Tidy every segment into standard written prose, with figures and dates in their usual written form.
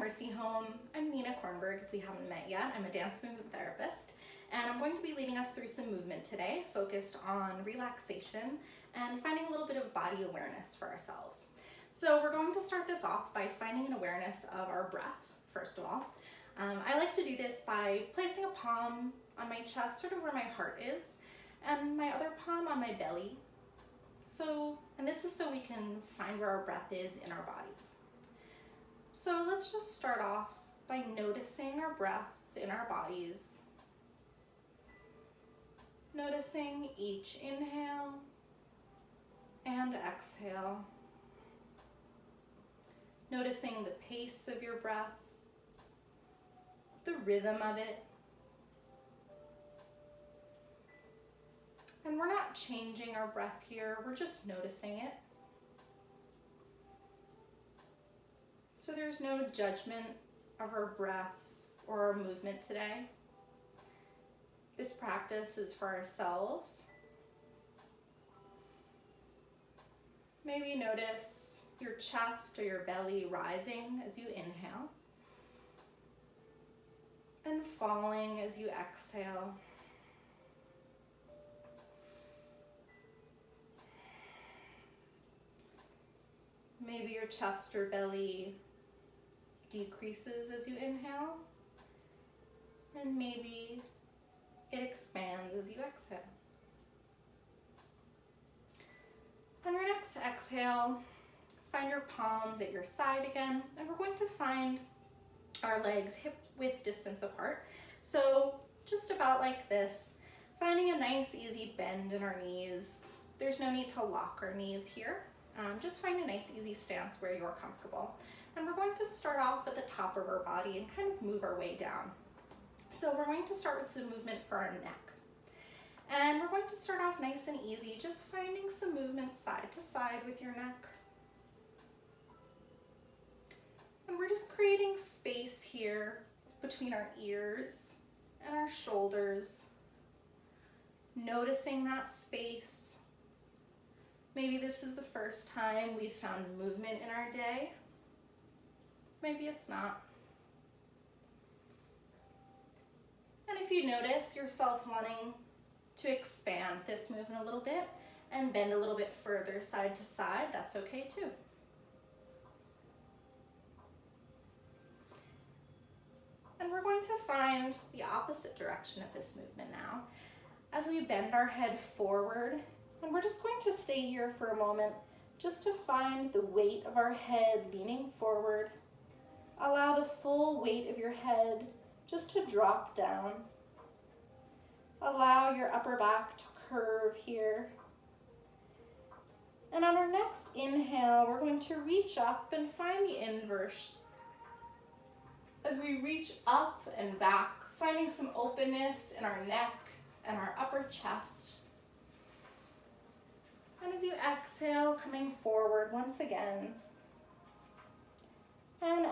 Mercy Home. I'm Nina Kornberg, if we haven't met yet. I'm a dance movement therapist, and I'm going to be leading us through some movement today, focused on relaxation and finding a little bit of body awareness for ourselves. So we're going to start this off by finding an awareness of our breath, first of all. I like to do this by placing a palm on my chest, sort of where my heart is, and my other palm on my belly. And this is so we can find where our breath is in our bodies. So let's just start off by noticing our breath in our bodies. Noticing each inhale and exhale. Noticing the pace of your breath, the rhythm of it. And we're not changing our breath here, we're just noticing it. So there's no judgment of our breath or our movement today. This practice is for ourselves. Maybe notice your chest or your belly rising as you inhale and falling as you exhale. Maybe your chest or belly decreases as you inhale, and maybe it expands as you exhale. On your next exhale, find your palms at your side again, and we're going to find our legs hip-width distance apart. So just about like this, finding a nice easy bend in our knees. There's no need to lock our knees here. Just find a nice easy stance where you're comfortable. And we're going to start off at the top of our body and kind of move our way down. So we're going to start with some movement for our neck. And we're going to start off nice and easy, just finding some movement side to side with your neck. And we're just creating space here between our ears and our shoulders. Noticing that space. Maybe this is the first time we've found movement in our day. Maybe it's not. And if you notice yourself wanting to expand this movement a little bit and bend a little bit further side to side, that's okay too. And we're going to find the opposite direction of this movement now as we bend our head forward. And we're just going to stay here for a moment just to find the weight of our head leaning forward. Allow the full weight of your head just to drop down. Allow your upper back to curve here. And on our next inhale, we're going to reach up and find the inverse. As we reach up and back, finding some openness in our neck and our upper chest. And as you exhale, coming forward once again. And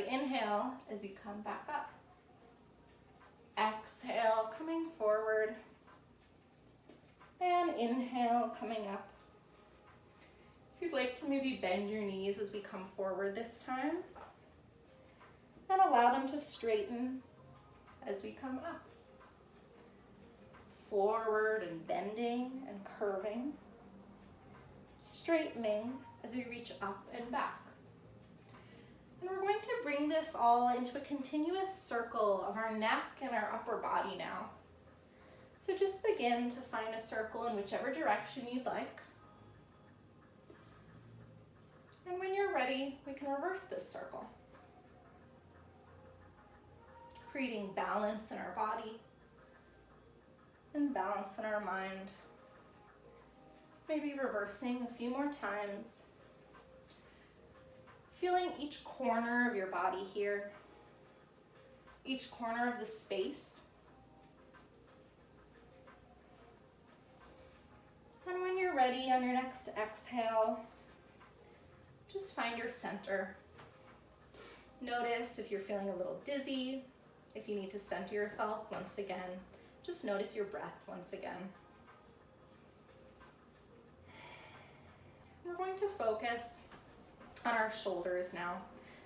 inhale as you come back up. Exhale, coming forward. And inhale, coming up. If you'd like to maybe bend your knees as we come forward this time. And allow them to straighten as we come up. Forward and bending and curving. Straightening as we reach up and back. And we're going to bring this all into a continuous circle of our neck and our upper body now. So just begin to find a circle in whichever direction you'd like. And when you're ready, we can reverse this circle. Creating balance in our body and balance in our mind. Maybe reversing a few more times. Feeling each corner of your body here, each corner of the space. And when you're ready on your next exhale, just find your center. Notice if you're feeling a little dizzy, if you need to center yourself once again. Just notice your breath once again. We're going to focus on our shoulders now.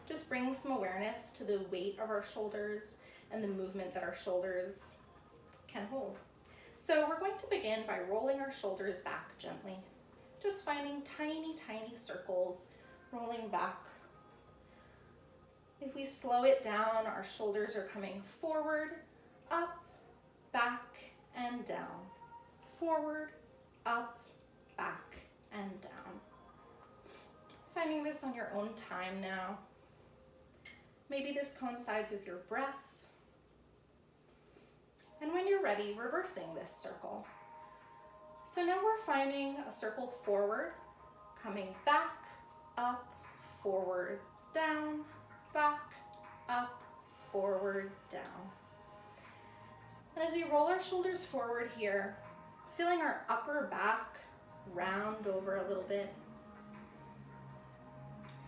Just bring some awareness to the weight of our shoulders and the movement that our shoulders can hold. So we're going to begin by rolling our shoulders back gently. Just finding tiny, tiny circles rolling back. If we slow it down, our shoulders are coming forward, up, back, and down. Forward, up, back, and down. Finding this on your own time now. Maybe this coincides with your breath. And when you're ready, reversing this circle. So now we're finding a circle forward, coming back, up, forward, down, back, up, forward, down. And as we roll our shoulders forward here, feeling our upper back round over a little bit.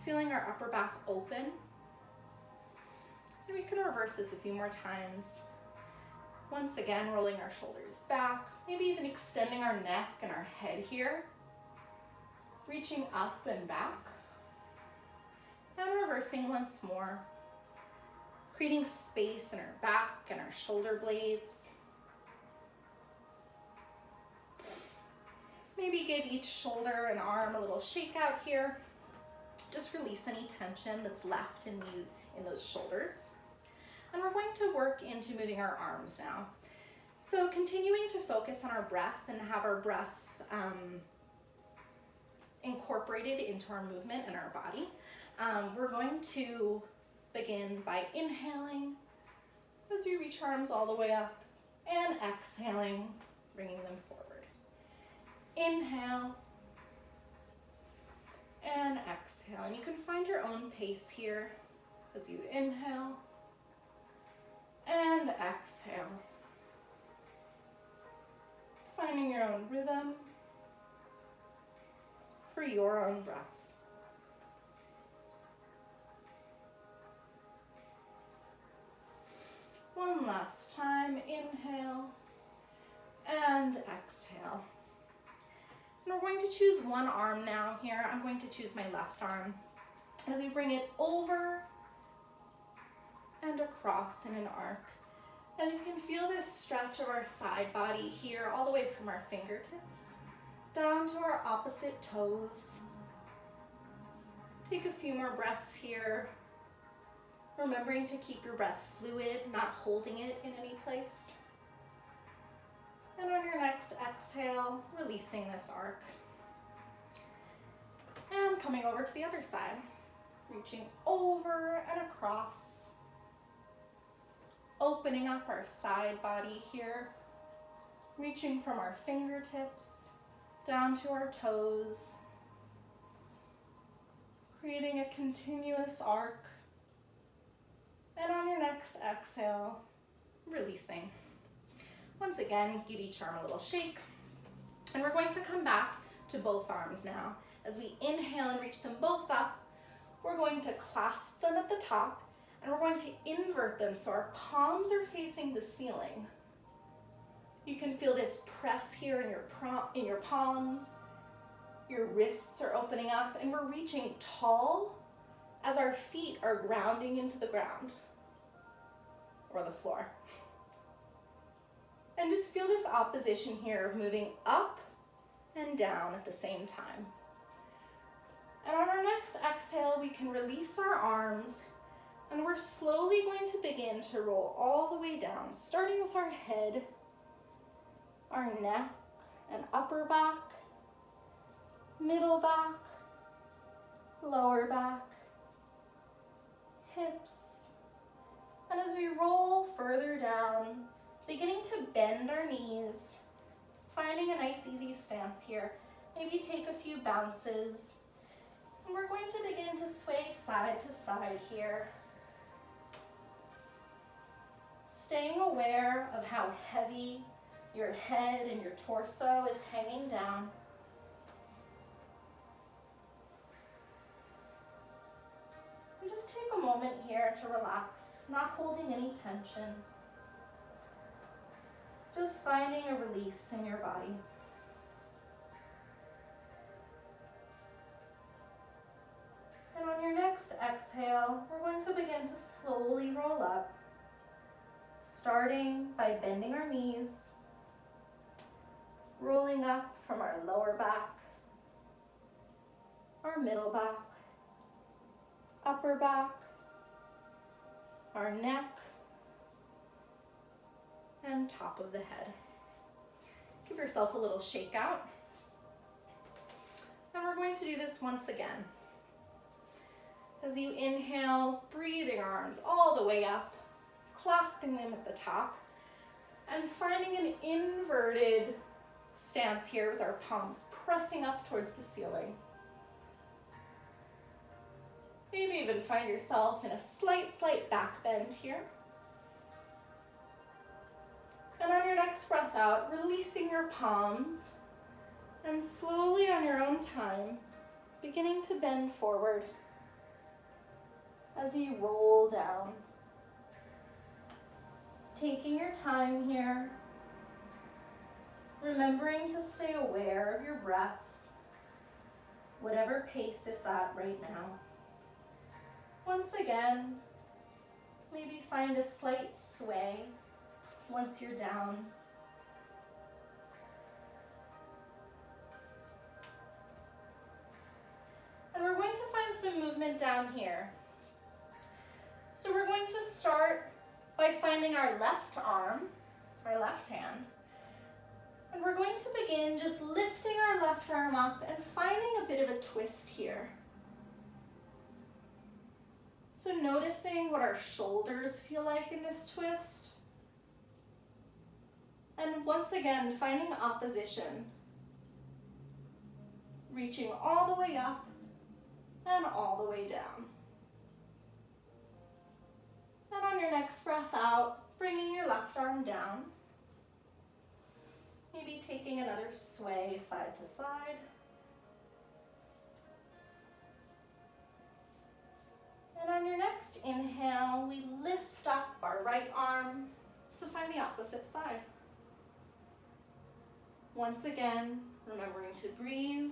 Feeling our upper back open. And we can reverse this a few more times. Once again, rolling our shoulders back, maybe even extending our neck and our head here. Reaching up and back. And reversing once more. Creating space in our back and our shoulder blades. Maybe give each shoulder and arm a little shake out here. Just release any tension that's left in those shoulders. And we're going to work into moving our arms now. So continuing to focus on our breath and have our breath incorporated into our movement and our body. We're going to begin by inhaling as we reach our arms all the way up and exhaling, bringing them forward. Inhale and exhale. And you can find your own pace here as you inhale and exhale. Finding your own rhythm for your own breath. One last time, inhale and exhale. And we're going to choose one arm now here. I'm going to choose my left arm as we bring it over and across in an arc. And you can feel this stretch of our side body here all the way from our fingertips down to our opposite toes. Take a few more breaths here. Remembering to keep your breath fluid, not holding it in any place. And on your next exhale, releasing this arc. And coming over to the other side. Reaching over and across. Opening up our side body here. Reaching from our fingertips down to our toes. Creating a continuous arc. And on your next exhale, releasing. Once again, give each arm a little shake. And we're going to come back to both arms now. As we inhale and reach them both up, we're going to clasp them at the top and we're going to invert them so our palms are facing the ceiling. You can feel this press here in your palms. Your wrists are opening up and we're reaching tall as our feet are grounding into the ground or the floor. And just feel this opposition here of moving up and down at the same time. And on our next exhale, we can release our arms and we're slowly going to begin to roll all the way down, starting with our head, our neck and upper back, middle back, lower back, hips. And as we roll further down, beginning to bend our knees, finding a nice easy stance here. Maybe take a few bounces. And we're going to begin to sway side to side here. Staying aware of how heavy your head and your torso is hanging down. And just take a moment here to relax, not holding any tension. Just finding a release in your body. next exhale, we're going to begin to slowly roll up, starting by bending our knees, rolling up from our lower back, our middle back, upper back, our neck, and top of the head. Give yourself a little shake out. And we're going to do this once again. As you inhale, breathing arms all the way up, clasping them at the top, and finding an inverted stance here with our palms pressing up towards the ceiling. Maybe even find yourself in a slight back bend here. And on your next breath out, releasing your palms and slowly on your own time, beginning to bend forward as you roll down. Taking your time here, remembering to stay aware of your breath, whatever pace it's at right now. Once again, maybe find a slight sway once you're down. And we're going to find some movement down here. So we're going to start by finding our left arm, our left hand, and we're going to begin just lifting our left arm up and finding a bit of a twist here. So noticing what our shoulders feel like in this twist. And once again, finding opposition. Reaching all the way up and all the way down. And on your next breath out, bringing your left arm down. Maybe taking another sway side to side. And on your next inhale, we lift up our right arm to find the opposite side. Once again, remembering to breathe,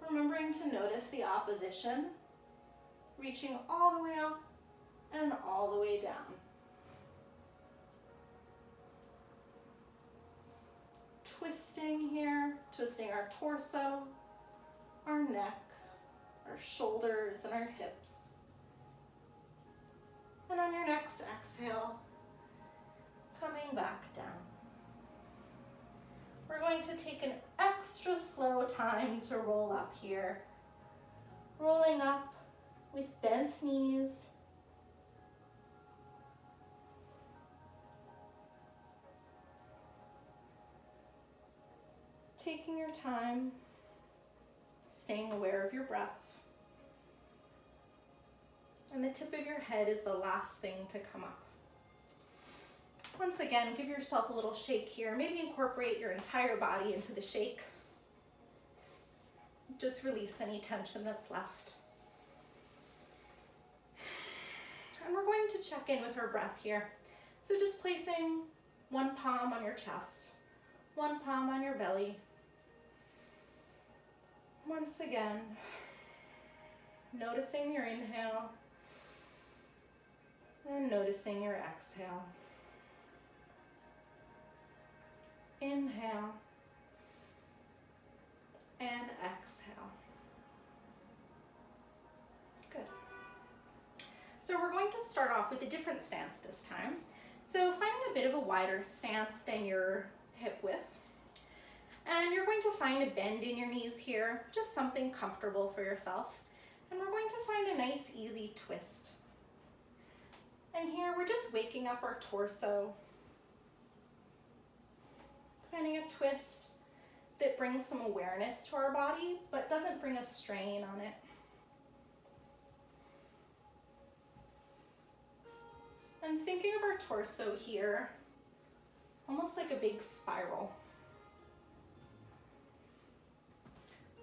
remembering to notice the opposition, reaching all the way up and all the way down. Twisting here, twisting our torso, our neck, our shoulders, and our hips. And on your next exhale, coming back down. We're going to take an extra slow time to roll up here. Rolling up with bent knees. Taking your time, staying aware of your breath. And the tip of your head is the last thing to come up. Once again, give yourself a little shake here. Maybe incorporate your entire body into the shake. Just release any tension that's left. And we're going to check in with our breath here. So just placing one palm on your chest, one palm on your belly. Once again, noticing your inhale and noticing your exhale. Inhale and exhale. Good. So we're going to start off with a different stance this time. So finding a bit of a wider stance than your hip width. And you're going to find a bend in your knees here, just something comfortable for yourself. And we're going to find a nice, easy twist. And here we're just waking up our torso. Finding a twist that brings some awareness to our body, but doesn't bring a strain on it. And thinking of our torso here, almost like a big spiral.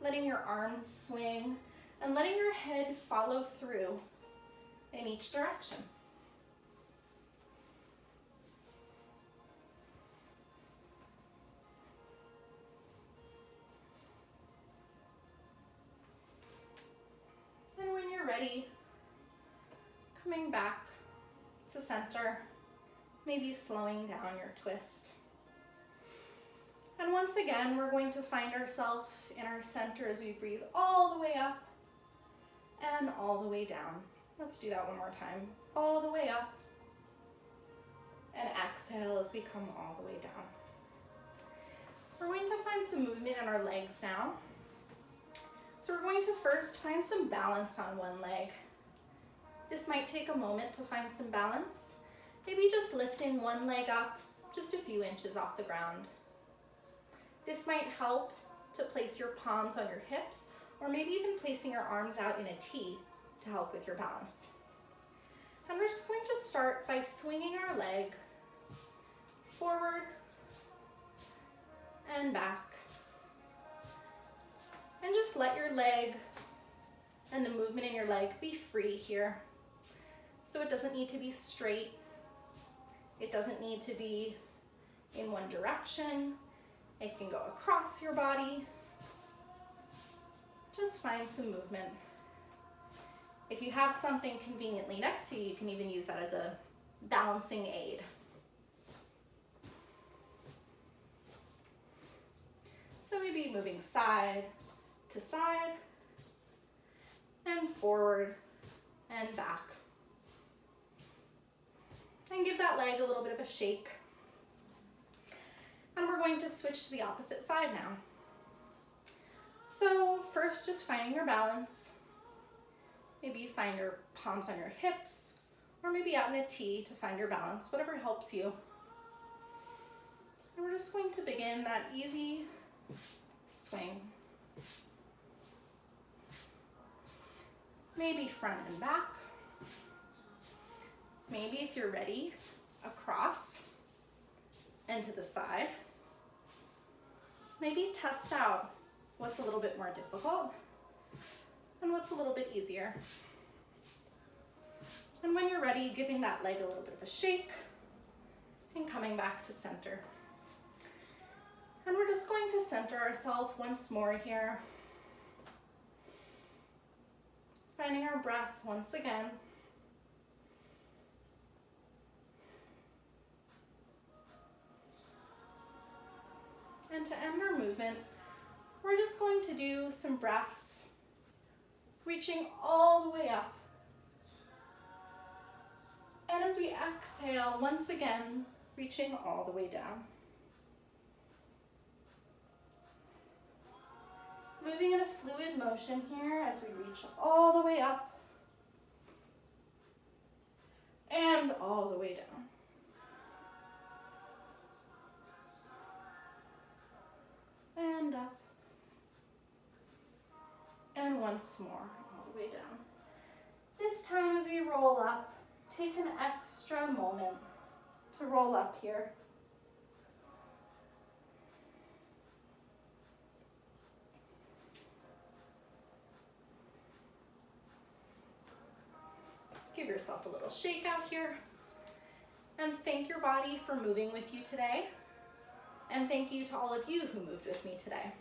Letting your arms swing and letting your head follow through in each direction. And when you're ready, coming back to center, maybe slowing down your twist. And once again, we're going to find ourselves in our center as we breathe all the way up and all the way down. Let's do that one more time. All the way up, and exhale as we come all the way down. We're going to find some movement in our legs now. So we're going to first find some balance on one leg. This might take a moment to find some balance. Maybe just lifting one leg up just a few inches off the ground. This might help to place your palms on your hips, or maybe even placing your arms out in a T to help with your balance. And we're just going to start by swinging our leg forward and back. And just let your leg and the movement in your leg be free here. So it doesn't need to be straight. It doesn't need to be in one direction. It can go across your body. Just find some movement. If you have something conveniently next to you, you can even use that as a balancing aid. So maybe moving side to side and forward and back. And give that leg a little bit of a shake. And we're going to switch to the opposite side now. So first, just finding your balance. Maybe you find your palms on your hips, or maybe out in a T to find your balance, whatever helps you. And we're just going to begin that easy swing. Maybe front and back. Maybe if you're ready, across and to the side. Maybe test out what's a little bit more difficult and what's a little bit easier. And when you're ready, giving that leg a little bit of a shake and coming back to center. And we're just going to center ourselves once more here. Finding our breath once again. And to end our movement, we're just going to do some breaths, reaching all the way up. And as we exhale, once again, reaching all the way down. Moving in a fluid motion here as we reach all the way up and all the way down. And up. And once more, all the way down. This time as we roll up, take an extra moment to roll up here. Give yourself a little shake out here. And thank your body for moving with you today. And thank you to all of you who moved with me today.